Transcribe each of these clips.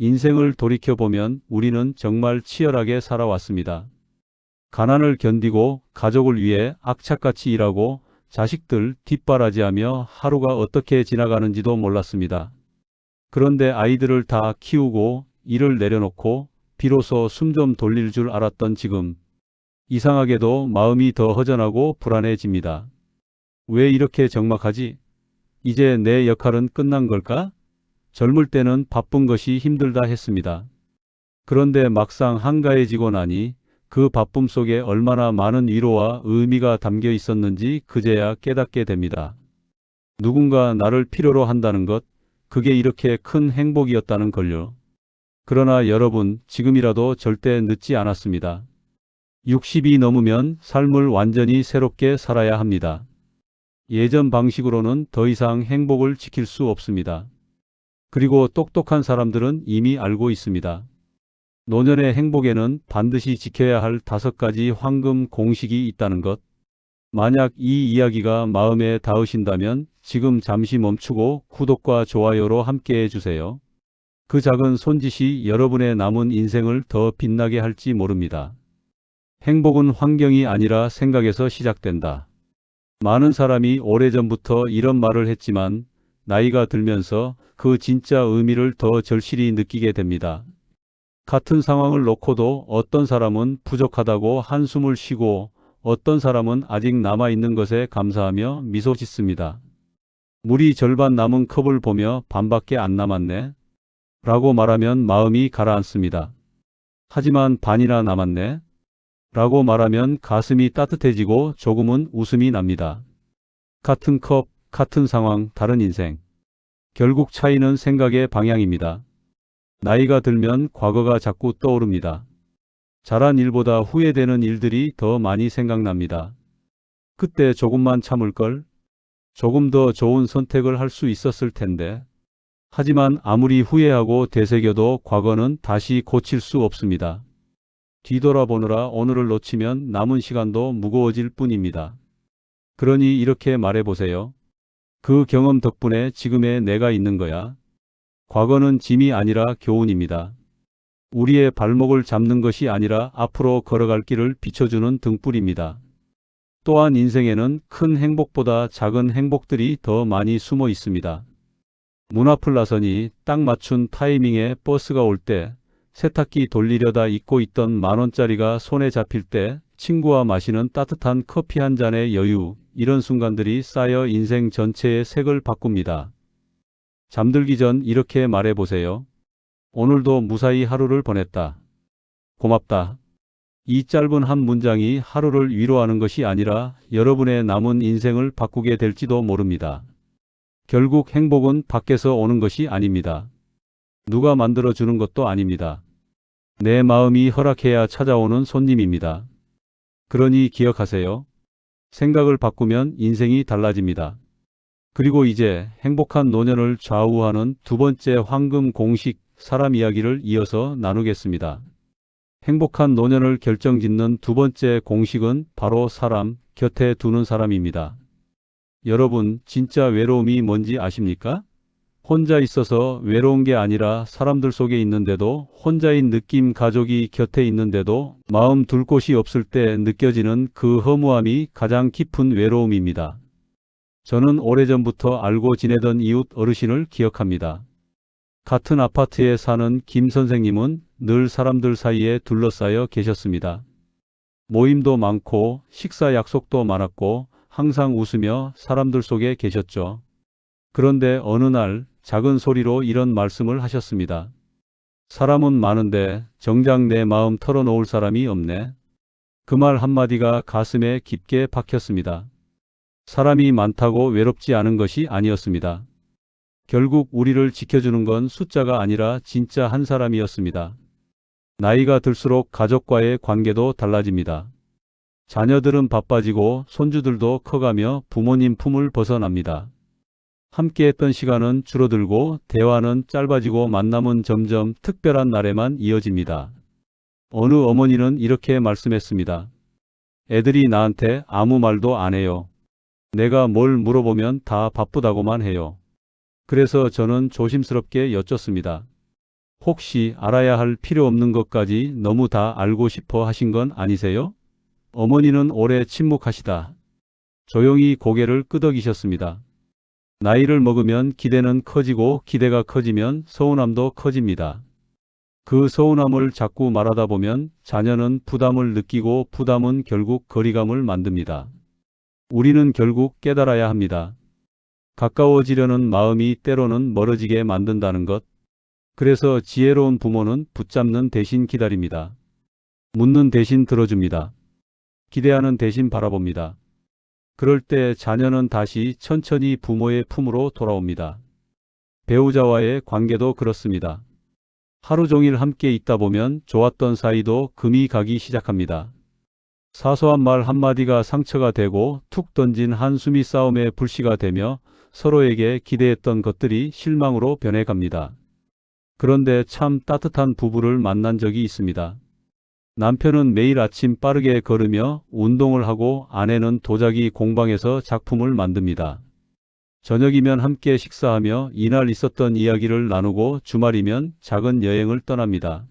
인생을 돌이켜보면 우리는 정말 치열하게 살아왔습니다. 가난을 견디고 가족을 위해 악착같이 일하고 자식들 뒷바라지하며 하루가 어떻게 지나가는지도 몰랐습니다. 그런데 아이들을 다 키우고 일을 내려놓고 비로소 숨 좀 돌릴 줄 알았던 지금, 이상하게도 마음이 더 허전하고 불안해집니다. 왜 이렇게 적막하지? 이제 내 역할은 끝난 걸까? 젊을 때는 바쁜 것이 힘들다 했습니다. 그런데 막상 한가해지고 나니 그 바쁨 속에 얼마나 많은 위로와 의미가 담겨 있었는지 그제야 깨닫게 됩니다. 누군가 나를 필요로 한다는 것, 그게 이렇게 큰 행복이었다는 걸요. 그러나 여러분, 지금이라도 절대 늦지 않았습니다. 60이 넘으면 삶을 완전히 새롭게 살아야 합니다. 예전 방식으로는 더 이상 행복을 지킬 수 없습니다. 그리고 똑똑한 사람들은 이미 알고 있습니다. 노년의 행복에는 반드시 지켜야 할 5가지 황금 공식이 있다는 것. 만약 이 이야기가 마음에 닿으신다면 지금 잠시 멈추고 구독과 좋아요로 함께 해주세요. 그 작은 손짓이 여러분의 남은 인생을 더 빛나게 할지 모릅니다. 행복은 환경이 아니라 생각에서 시작된다. 많은 사람이 오래전부터 이런 말을 했지만 나이가 들면서 그 진짜 의미를 더 절실히 느끼게 됩니다. 같은 상황을 놓고도 어떤 사람은 부족하다고 한숨을 쉬고 어떤 사람은 아직 남아있는 것에 감사하며 미소 짓습니다. 물이 절반 남은 컵을 보며 반밖에 안 남았네 라고 말하면 마음이 가라앉습니다. 하지만 반이나 남았네 라고 말하면 가슴이 따뜻해지고 조금은 웃음이 납니다. 같은 컵, 같은 상황, 다른 인생. 결국 차이는 생각의 방향입니다. 나이가 들면 과거가 자꾸 떠오릅니다. 잘한 일보다 후회되는 일들이 더 많이 생각납니다. 그때 조금만 참을걸? 조금 더 좋은 선택을 할 수 있었을 텐데. 하지만 아무리 후회하고 되새겨도 과거는 다시 고칠 수 없습니다. 뒤돌아보느라 오늘을 놓치면 남은 시간도 무거워질 뿐입니다. 그러니 이렇게 말해보세요. 그 경험 덕분에 지금의 내가 있는 거야. 과거는 짐이 아니라 교훈입니다. 우리의 발목을 잡는 것이 아니라 앞으로 걸어갈 길을 비춰주는 등불입니다. 또한 인생에는 큰 행복보다 작은 행복들이 더 많이 숨어 있습니다. 문 앞을 나서니 딱 맞춘 타이밍에 버스가 올 때, 세탁기 돌리려다 잊고 있던 10,000원짜리가 손에 잡힐 때, 친구와 마시는 따뜻한 커피 한 잔의 여유, 이런 순간들이 쌓여 인생 전체의 색을 바꿉니다. 잠들기 전 이렇게 말해보세요. 오늘도 무사히 하루를 보냈다. 고맙다. 이 짧은 한 문장이 하루를 위로하는 것이 아니라 여러분의 남은 인생을 바꾸게 될지도 모릅니다. 결국 행복은 밖에서 오는 것이 아닙니다. 누가 만들어주는 것도 아닙니다. 내 마음이 허락해야 찾아오는 손님입니다. 그러니 기억하세요. 생각을 바꾸면 인생이 달라집니다. 그리고 이제 행복한 노년을 좌우하는 2번째 황금 공식, 사람 이야기를 이어서 나누겠습니다. 행복한 노년을 결정짓는 2번째 공식은 바로 사람, 곁에 두는 사람입니다. 여러분, 진짜 외로움이 뭔지 아십니까? 혼자 있어서 외로운 게 아니라 사람들 속에 있는데도 혼자인 느낌, 가족이 곁에 있는데도 마음 둘 곳이 없을 때 느껴지는 그 허무함이 가장 깊은 외로움입니다. 저는 오래전부터 알고 지내던 이웃 어르신을 기억합니다. 같은 아파트에 사는 김 선생님은 늘 사람들 사이에 둘러싸여 계셨습니다. 모임도 많고 식사 약속도 많았고 항상 웃으며 사람들 속에 계셨죠. 그런데 어느 날 작은 소리로 이런 말씀을 하셨습니다. 사람은 많은데 정작 내 마음 털어놓을 사람이 없네. 그 말 한마디가 가슴에 깊게 박혔습니다. 사람이 많다고 외롭지 않은 것이 아니었습니다. 결국 우리를 지켜주는 건 숫자가 아니라 진짜 한 사람이었습니다. 나이가 들수록 가족과의 관계도 달라집니다. 자녀들은 바빠지고 손주들도 커가며 부모님 품을 벗어납니다. 함께했던 시간은 줄어들고 대화는 짧아지고 만남은 점점 특별한 날에만 이어집니다. 어느 어머니는 이렇게 말씀했습니다. 애들이 나한테 아무 말도 안 해요. 내가 뭘 물어보면 다 바쁘다고만 해요. 그래서 저는 조심스럽게 여쭙습니다. 혹시 알아야 할 필요 없는 것까지 너무 다 알고 싶어 하신 건 아니세요? 어머니는 오래 침묵하시다 조용히 고개를 끄덕이셨습니다. 나이를 먹으면 기대는 커지고 기대가 커지면 서운함도 커집니다. 그 서운함을 자꾸 말하다 보면 자녀는 부담을 느끼고 부담은 결국 거리감을 만듭니다. 우리는 결국 깨달아야 합니다. 가까워지려는 마음이 때로는 멀어지게 만든다는 것. 그래서 지혜로운 부모는 붙잡는 대신 기다립니다. 묻는 대신 들어줍니다. 기대하는 대신 바라봅니다. 그럴 때 자녀는 다시 천천히 부모의 품으로 돌아옵니다. 배우자와의 관계도 그렇습니다. 하루 종일 함께 있다 보면 좋았던 사이도 금이 가기 시작합니다. 사소한 말 한마디가 상처가 되고 툭 던진 한숨이 싸움의 불씨가 되며 서로에게 기대했던 것들이 실망으로 변해갑니다. 그런데 참 따뜻한 부부를 만난 적이 있습니다. 남편은 매일 아침 빠르게 걸으며 운동을 하고 아내는 도자기 공방에서 작품을 만듭니다. 저녁이면 함께 식사하며 이날 있었던 이야기를 나누고 주말이면 작은 여행을 떠납니다.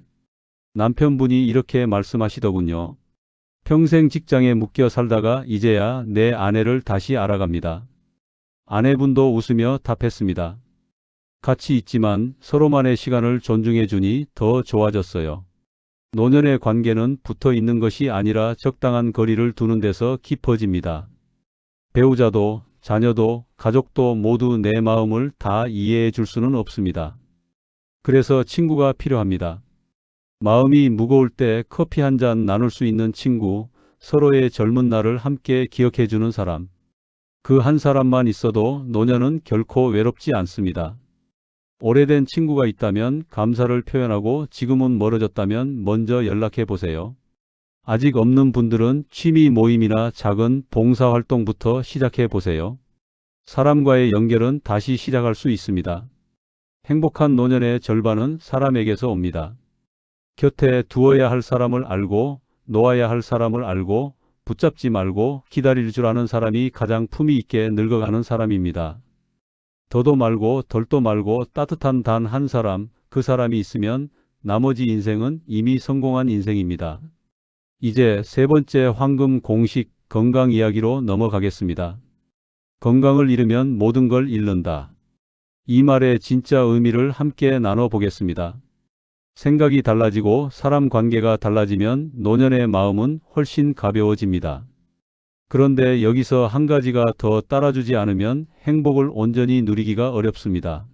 남편분이 이렇게 말씀하시더군요. 평생 직장에 묶여 살다가 이제야 내 아내를 다시 알아갑니다. 아내분도 웃으며 답했습니다. 같이 있지만 서로만의 시간을 존중해 주니 더 좋아졌어요. 노년의 관계는 붙어 있는 것이 아니라 적당한 거리를 두는 데서 깊어집니다. 배우자도 자녀도 가족도 모두 내 마음을 다 이해해 줄 수는 없습니다. 그래서 친구가 필요합니다. 마음이 무거울 때 커피 한 잔 나눌 수 있는 친구, 서로의 젊은 날을 함께 기억해 주는 사람. 그 한 사람만 있어도 노년은 결코 외롭지 않습니다. 오래된 친구가 있다면 감사를 표현하고 지금은 멀어졌다면 먼저 연락해 보세요. 아직 없는 분들은 취미 모임이나 작은 봉사활동부터 시작해 보세요. 사람과의 연결은 다시 시작할 수 있습니다. 행복한 노년의 절반은 사람에게서 옵니다. 곁에 두어야 할 사람을 알고 놓아야 할 사람을 알고 붙잡지 말고 기다릴 줄 아는 사람이 가장 품위 있게 늙어가는 사람입니다. 더도 말고 덜도 말고 따뜻한 단 한 사람, 그 사람이 있으면 나머지 인생은 이미 성공한 인생입니다. 이제 세 번째 황금 공식 건강 이야기로 넘어가겠습니다. 건강을 잃으면 모든 걸 잃는다. 이 말의 진짜 의미를 함께 나눠보겠습니다. 생각이 달라지고 사람 관계가 달라지면 노년의 마음은 훨씬 가벼워집니다. 그런데 여기서 한 가지가 더 따라주지 않으면 행복을 온전히 누리기가 어렵습니다.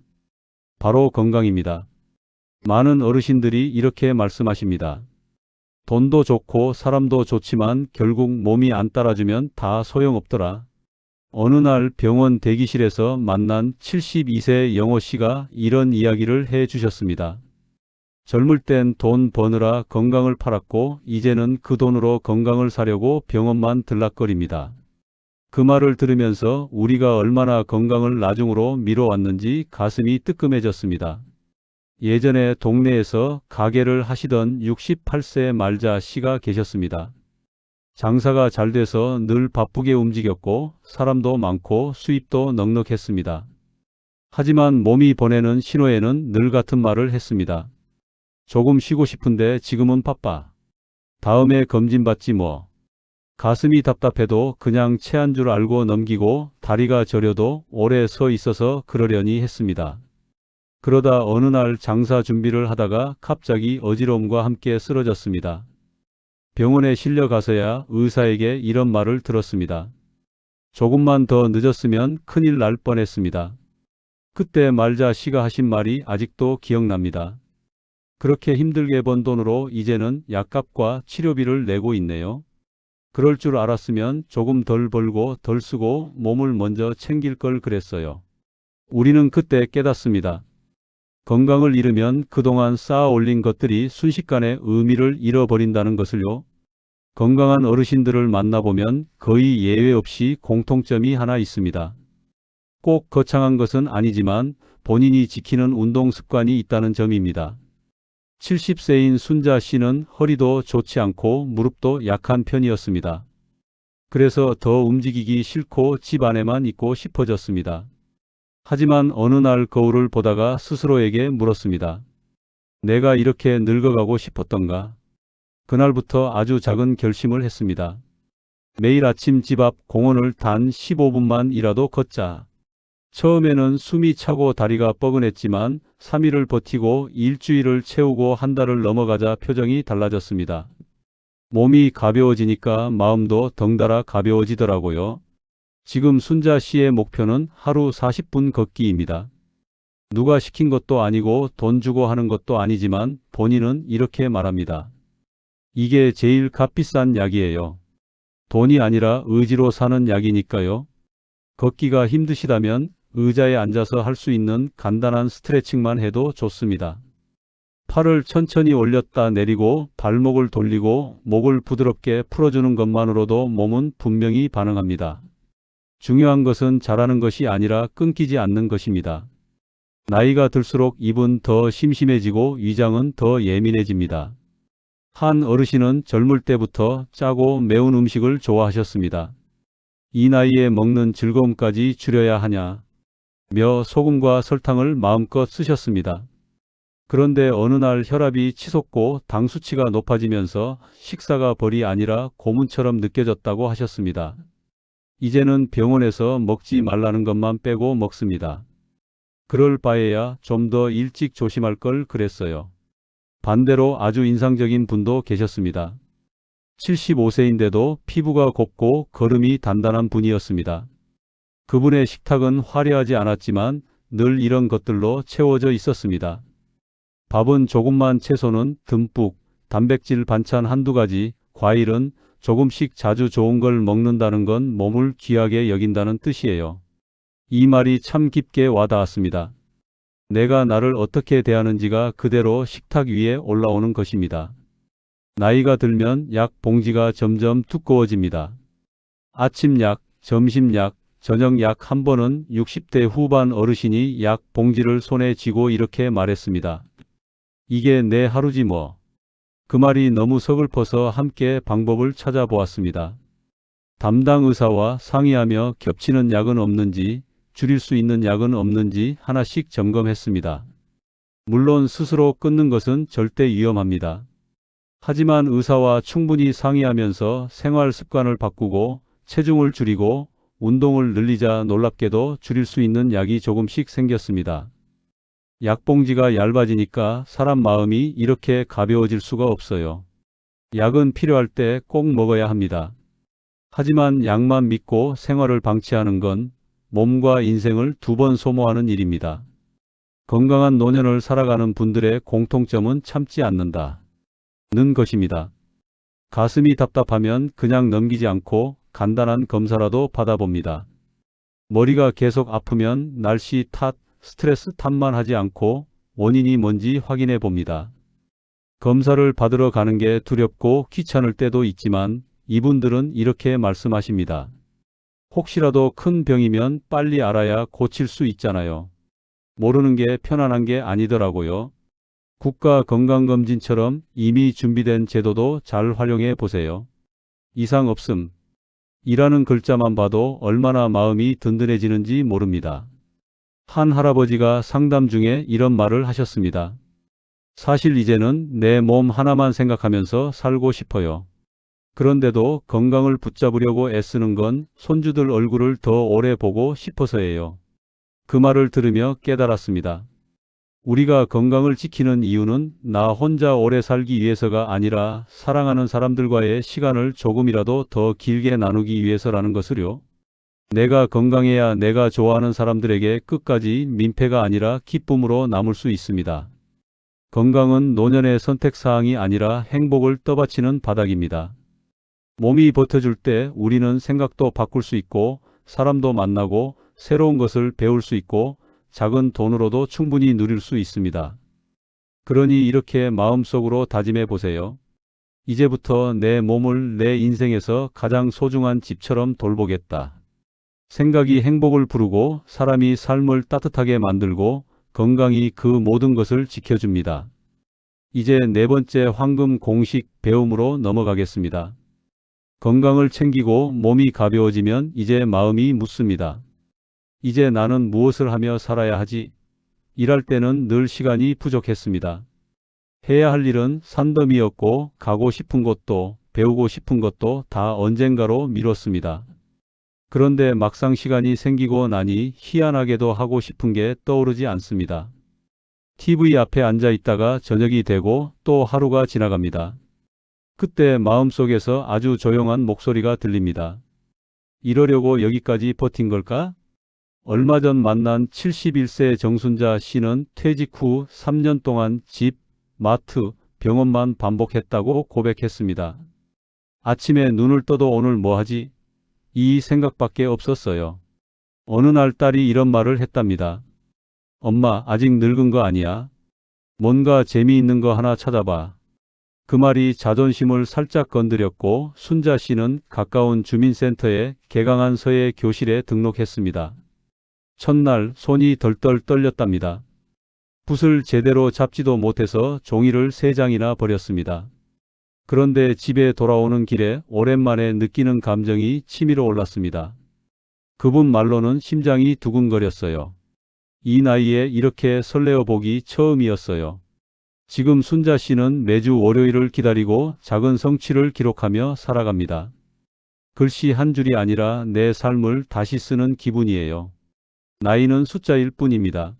바로 건강입니다. 많은 어르신들이 이렇게 말씀하십니다. 돈도 좋고 사람도 좋지만 결국 몸이 안 따라주면 다 소용없더라. 어느 날 병원 대기실에서 만난 72세 영호 씨가 이런 이야기를 해 주셨습니다. 젊을 땐 돈 버느라 건강을 팔았고 이제는 그 돈으로 건강을 사려고 병원만 들락거립니다. 그 말을 들으면서 우리가 얼마나 건강을 나중으로 미뤄왔는지 가슴이 뜨끔해졌습니다. 예전에 동네에서 가게를 하시던 68세 말자 씨가 계셨습니다. 장사가 잘 돼서 늘 바쁘게 움직였고 사람도 많고 수입도 넉넉했습니다. 하지만 몸이 보내는 신호에는 늘 같은 말을 했습니다. 조금 쉬고 싶은데 지금은 바빠. 다음에 검진받지 뭐. 가슴이 답답해도 그냥 체한 줄 알고 넘기고 다리가 저려도 오래 서 있어서 그러려니 했습니다. 그러다 어느 날 장사 준비를 하다가 갑자기 어지러움과 함께 쓰러졌습니다. 병원에 실려 가서야 의사에게 이런 말을 들었습니다. 조금만 더 늦었으면 큰일 날 뻔했습니다. 그때 말자 씨가 하신 말이 아직도 기억납니다. 그렇게 힘들게 번 돈으로 이제는 약값과 치료비를 내고 있네요. 그럴 줄 알았으면 조금 덜 벌고 덜 쓰고 몸을 먼저 챙길 걸 그랬어요. 우리는 그때 깨닫습니다. 건강을 잃으면 그동안 쌓아 올린 것들이 순식간에 의미를 잃어버린다는 것을요. 건강한 어르신들을 만나보면 거의 예외 없이 공통점이 하나 있습니다. 꼭 거창한 것은 아니지만 본인이 지키는 운동 습관이 있다는 점입니다. 70세인 순자 씨는 허리도 좋지 않고 무릎도 약한 편이었습니다. 그래서 더 움직이기 싫고 집 안에만 있고 싶어졌습니다. 하지만 어느 날 거울을 보다가 스스로에게 물었습니다. 내가 이렇게 늙어가고 싶었던가. 그날부터 아주 작은 결심을 했습니다. 매일 아침 집 앞 공원을 단 15분만이라도 걷자. 처음에는 숨이 차고 다리가 뻐근했지만 3일을 버티고 일주일을 채우고 한 달을 넘어가자 표정이 달라졌습니다. 몸이 가벼워지니까 마음도 덩달아 가벼워지더라고요. 지금 순자 씨의 목표는 하루 40분 걷기입니다. 누가 시킨 것도 아니고 돈 주고 하는 것도 아니지만 본인은 이렇게 말합니다. 이게 제일 값비싼 약이에요. 돈이 아니라 의지로 사는 약이니까요. 걷기가 힘드시다면 의자에 앉아서 할 수 있는 간단한 스트레칭만 해도 좋습니다. 팔을 천천히 올렸다 내리고 발목을 돌리고 목을 부드럽게 풀어주는 것만으로도 몸은 분명히 반응합니다. 중요한 것은 잘하는 것이 아니라 끊기지 않는 것입니다. 나이가 들수록 입은 더 심심해지고 위장은 더 예민해집니다. 한 어르신은 젊을 때부터 짜고 매운 음식을 좋아하셨습니다. 이 나이에 먹는 즐거움까지 줄여야 하냐 며 소금과 설탕을 마음껏 쓰셨습니다. 그런데 어느 날 혈압이 치솟고 당 수치가 높아지면서 식사가 벌이 아니라 고문처럼 느껴졌다고 하셨습니다. 이제는 병원에서 먹지 말라는 것만 빼고 먹습니다. 그럴 바에야 좀 더 일찍 조심할 걸 그랬어요. 반대로 아주 인상적인 분도 계셨습니다. 75세인데도 피부가 곱고 걸음이 단단한 분이었습니다. 그분의 식탁은 화려하지 않았지만 늘 이런 것들로 채워져 있었습니다. 밥은 조금만, 채소는 듬뿍, 단백질 반찬 한두 가지, 과일은 조금씩 자주 좋은 걸 먹는다는 건 몸을 귀하게 여긴다는 뜻이에요. 이 말이 참 깊게 와닿았습니다. 내가 나를 어떻게 대하는지가 그대로 식탁 위에 올라오는 것입니다. 나이가 들면 약 봉지가 점점 두꺼워집니다. 아침 약, 점심 약, 저녁 약. 한 번은 60대 후반 어르신이 약 봉지를 손에 쥐고 이렇게 말했습니다. 이게 내 하루지 뭐. 그 말이 너무 서글퍼서 함께 방법을 찾아보았습니다. 담당 의사와 상의하며 겹치는 약은 없는지, 줄일 수 있는 약은 없는지 하나씩 점검했습니다. 물론 스스로 끊는 것은 절대 위험합니다. 하지만 의사와 충분히 상의하면서 생활 습관을 바꾸고 체중을 줄이고 운동을 늘리자 놀랍게도 줄일 수 있는 약이 조금씩 생겼습니다. 약봉지가 얇아지니까 사람 마음이 이렇게 가벼워질 수가 없어요. 약은 필요할 때 꼭 먹어야 합니다. 하지만 약만 믿고 생활을 방치하는 건 몸과 인생을 두 번 소모하는 일입니다. 건강한 노년을 살아가는 분들의 공통점은 참지 않는다 는 것입니다. 가슴이 답답하면 그냥 넘기지 않고 간단한 검사라도 받아봅니다. 머리가 계속 아프면 날씨 탓, 스트레스 탓만 하지 않고 원인이 뭔지 확인해 봅니다. 검사를 받으러 가는 게 두렵고 귀찮을 때도 있지만 이분들은 이렇게 말씀하십니다. 혹시라도 큰 병이면 빨리 알아야 고칠 수 있잖아요. 모르는 게 편안한 게 아니더라고요. 국가건강검진처럼 이미 준비된 제도도 잘 활용해 보세요. 이상 없음. 이라는 글자만 봐도 얼마나 마음이 든든해지는지 모릅니다. 한 할아버지가 상담 중에 이런 말을 하셨습니다. 사실 이제는 내 몸 하나만 생각하면서 살고 싶어요. 그런데도 건강을 붙잡으려고 애쓰는 건 손주들 얼굴을 더 오래 보고 싶어서예요. 그 말을 들으며 깨달았습니다. 우리가 건강을 지키는 이유는 나 혼자 오래 살기 위해서가 아니라 사랑하는 사람들과의 시간을 조금이라도 더 길게 나누기 위해서라는 것을요. 내가 건강해야 내가 좋아하는 사람들에게 끝까지 민폐가 아니라 기쁨으로 남을 수 있습니다. 건강은 노년의 선택사항이 아니라 행복을 떠받치는 바닥입니다. 몸이 버텨줄 때 우리는 생각도 바꿀 수 있고 사람도 만나고 새로운 것을 배울 수 있고 작은 돈으로도 충분히 누릴 수 있습니다. 그러니 이렇게 마음속으로 다짐해 보세요. 이제부터 내 몸을 내 인생에서 가장 소중한 집처럼 돌보겠다. 생각이 행복을 부르고 사람이 삶을 따뜻하게 만들고 건강이 그 모든 것을 지켜줍니다. 이제 네 번째 황금 공식 배움으로 넘어가겠습니다. 건강을 챙기고 몸이 가벼워지면 이제 마음이 묻습니다. 이제 나는 무엇을 하며 살아야 하지? 일할 때는 늘 시간이 부족했습니다. 해야 할 일은 산더미였고 가고 싶은 곳도 배우고 싶은 것도 다 언젠가로 미뤘습니다. 그런데 막상 시간이 생기고 나니 희한하게도 하고 싶은 게 떠오르지 않습니다. TV 앞에 앉아 있다가 저녁이 되고 또 하루가 지나갑니다. 그때 마음속에서 아주 조용한 목소리가 들립니다. 이러려고 여기까지 버틴 걸까? 얼마 전 만난 71세 정순자 씨는 퇴직 후 3년 동안 집, 마트, 병원만 반복했다고 고백했습니다. 아침에 눈을 떠도 오늘 뭐 하지? 이 생각밖에 없었어요. 어느 날 딸이 이런 말을 했답니다. 엄마, 아직 늙은 거 아니야? 뭔가 재미있는 거 하나 찾아봐. 그 말이 자존심을 살짝 건드렸고 순자 씨는 가까운 주민센터에 개강한 서예 교실에 등록했습니다. 첫날 손이 덜덜 떨렸답니다. 붓을 제대로 잡지도 못해서 종이를 3장이나 버렸습니다. 그런데 집에 돌아오는 길에 오랜만에 느끼는 감정이 치밀어 올랐습니다. 그분 말로는 심장이 두근거렸어요. 이 나이에 이렇게 설레어 보기 처음이었어요. 지금 순자 씨는 매주 월요일을 기다리고 작은 성취를 기록하며 살아갑니다. 글씨 한 줄이 아니라 내 삶을 다시 쓰는 기분이에요. 나이는 숫자일 뿐입니다.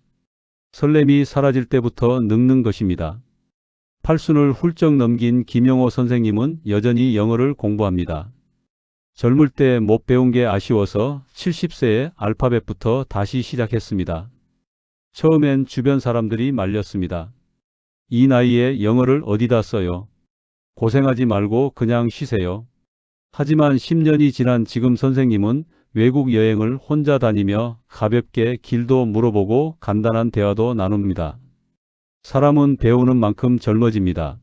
설렘이 사라질 때부터 늙는 것입니다. 팔순을 훌쩍 넘긴 김영호 선생님은 여전히 영어를 공부합니다. 젊을 때 못 배운 게 아쉬워서 70세에 알파벳부터 다시 시작했습니다. 처음엔 주변 사람들이 말렸습니다. 이 나이에 영어를 어디다 써요? 고생하지 말고 그냥 쉬세요. 하지만 10년이 지난 지금 선생님은 외국 여행을 혼자 다니며 가볍게 길도 물어보고 간단한 대화도 나눕니다. 사람은 배우는 만큼 젊어집니다.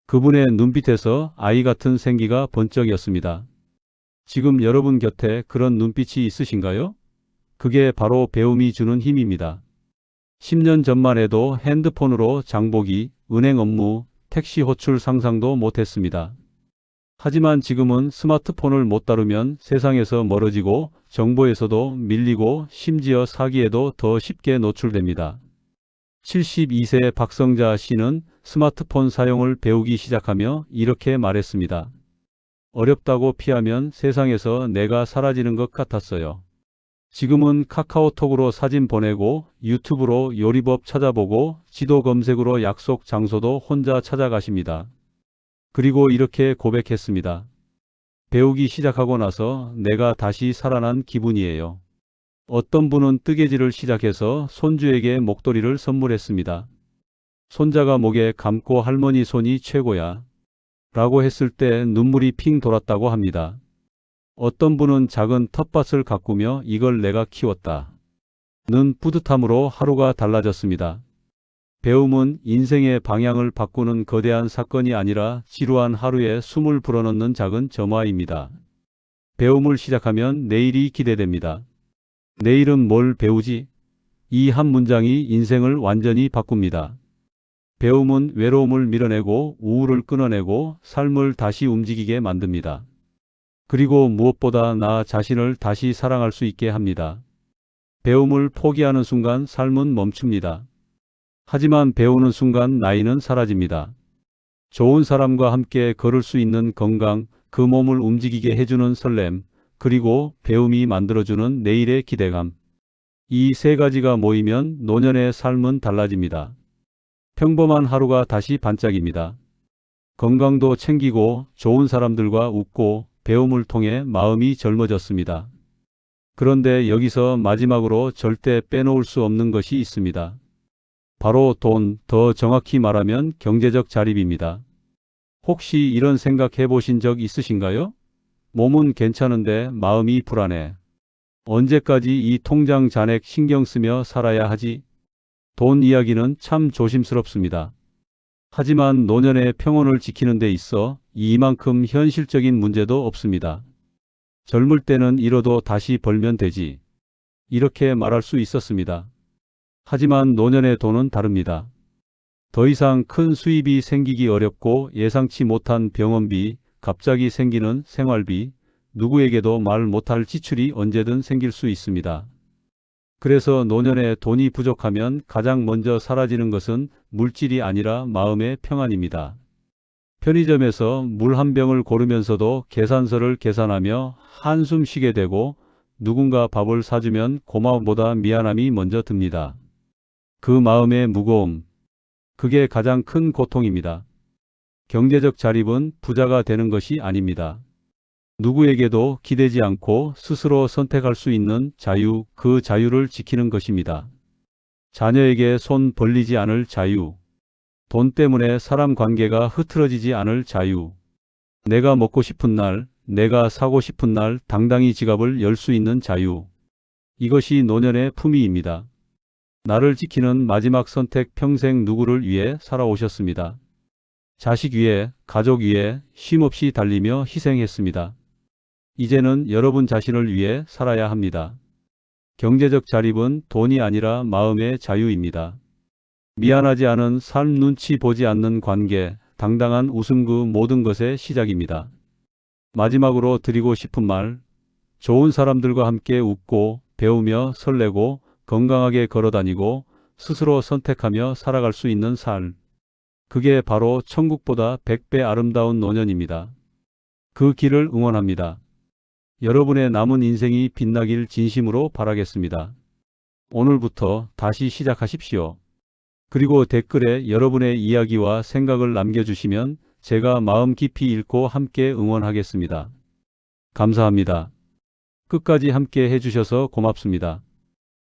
그분의 눈빛에서 아이 같은 생기가 번쩍였습니다. 지금 여러분 곁에 그런 눈빛이 있으신가요? 그게 바로 배움이 주는 힘입니다. 10년 전만 해도 핸드폰으로 장보기, 은행 업무, 택시 호출 상상도 못했습니다. 하지만 지금은 스마트폰을 못 다루면 세상에서 멀어지고 정보에서도 밀리고 심지어 사기에도 더 쉽게 노출됩니다. 72세 박성자 씨는 스마트폰 사용을 배우기 시작하며 이렇게 말했습니다. 어렵다고 피하면 세상에서 내가 사라지는 것 같았어요. 지금은 카카오톡으로 사진 보내고 유튜브로 요리법 찾아보고 지도 검색으로 약속 장소도 혼자 찾아가십니다. 그리고 이렇게 고백했습니다. 배우기 시작하고 나서 내가 다시 살아난 기분이에요. 어떤 분은 뜨개질을 시작해서 손주에게 목도리를 선물했습니다. 손자가 목에 감고 할머니 손이 최고야 라고 했을 때 눈물이 핑 돌았다고 합니다. 어떤 분은 작은 텃밭을 가꾸며 이걸 내가 키웠다 는 뿌듯함으로 하루가 달라졌습니다. 배움은 인생의 방향을 바꾸는 거대한 사건이 아니라 지루한 하루에 숨을 불어넣는 작은 점화입니다. 배움을 시작하면 내일이 기대됩니다. 내일은 뭘 배우지? 이 한 문장이 인생을 완전히 바꿉니다. 배움은 외로움을 밀어내고 우울을 끊어내고 삶을 다시 움직이게 만듭니다. 그리고 무엇보다 나 자신을 다시 사랑할 수 있게 합니다. 배움을 포기하는 순간 삶은 멈춥니다. 하지만 배우는 순간 나이는 사라집니다. 좋은 사람과 함께 걸을 수 있는 건강, 그 몸을 움직이게 해주는 설렘, 그리고 배움이 만들어주는 내일의 기대감. 이 세 가지가 모이면 노년의 삶은 달라집니다. 평범한 하루가 다시 반짝입니다. 건강도 챙기고 좋은 사람들과 웃고 배움을 통해 마음이 젊어졌습니다. 그런데 여기서 마지막으로 절대 빼놓을 수 없는 것이 있습니다. 바로 돈, 더 정확히 말하면 경제적 자립입니다. 혹시 이런 생각 해보신 적 있으신가요? 몸은 괜찮은데 마음이 불안해. 언제까지 이 통장 잔액 신경 쓰며 살아야 하지? 돈 이야기는 참 조심스럽습니다. 하지만 노년의 평온을 지키는 데 있어 이만큼 현실적인 문제도 없습니다. 젊을 때는 잃어도 다시 벌면 되지. 이렇게 말할 수 있었습니다. 하지만 노년의 돈은 다릅니다. 더 이상 큰 수입이 생기기 어렵고 예상치 못한 병원비, 갑자기 생기는 생활비, 누구에게도 말 못할 지출이 언제든 생길 수 있습니다. 그래서 노년에 돈이 부족하면 가장 먼저 사라지는 것은 물질이 아니라 마음의 평안입니다. 편의점에서 물 한 병을 고르면서도 계산서를 계산하며 한숨 쉬게 되고 누군가 밥을 사주면 고마움보다 미안함이 먼저 듭니다. 그 마음의 무거움, 그게 가장 큰 고통입니다. 경제적 자립은 부자가 되는 것이 아닙니다. 누구에게도 기대지 않고 스스로 선택할 수 있는 자유, 그 자유를 지키는 것입니다. 자녀에게 손 벌리지 않을 자유, 돈 때문에 사람 관계가 흐트러지지 않을 자유, 내가 먹고 싶은 날, 내가 사고 싶은 날 당당히 지갑을 열 수 있는 자유. 이것이 노년의 품위입니다. 나를 지키는 마지막 선택, 평생 누구를 위해 살아오셨습니다. 자식 위해, 가족 위해 쉼없이 달리며 희생했습니다. 이제는 여러분 자신을 위해 살아야 합니다. 경제적 자립은 돈이 아니라 마음의 자유입니다. 미안하지 않은 삶, 눈치 보지 않는 관계, 당당한 웃음, 그 모든 것의 시작입니다. 마지막으로 드리고 싶은 말, 좋은 사람들과 함께 웃고 배우며 설레고 건강하게 걸어다니고 스스로 선택하며 살아갈 수 있는 삶. 그게 바로 천국보다 100배 아름다운 노년입니다. 그 길을 응원합니다. 여러분의 남은 인생이 빛나길 진심으로 바라겠습니다. 오늘부터 다시 시작하십시오. 그리고 댓글에 여러분의 이야기와 생각을 남겨주시면 제가 마음 깊이 읽고 함께 응원하겠습니다. 감사합니다. 끝까지 함께 해주셔서 고맙습니다.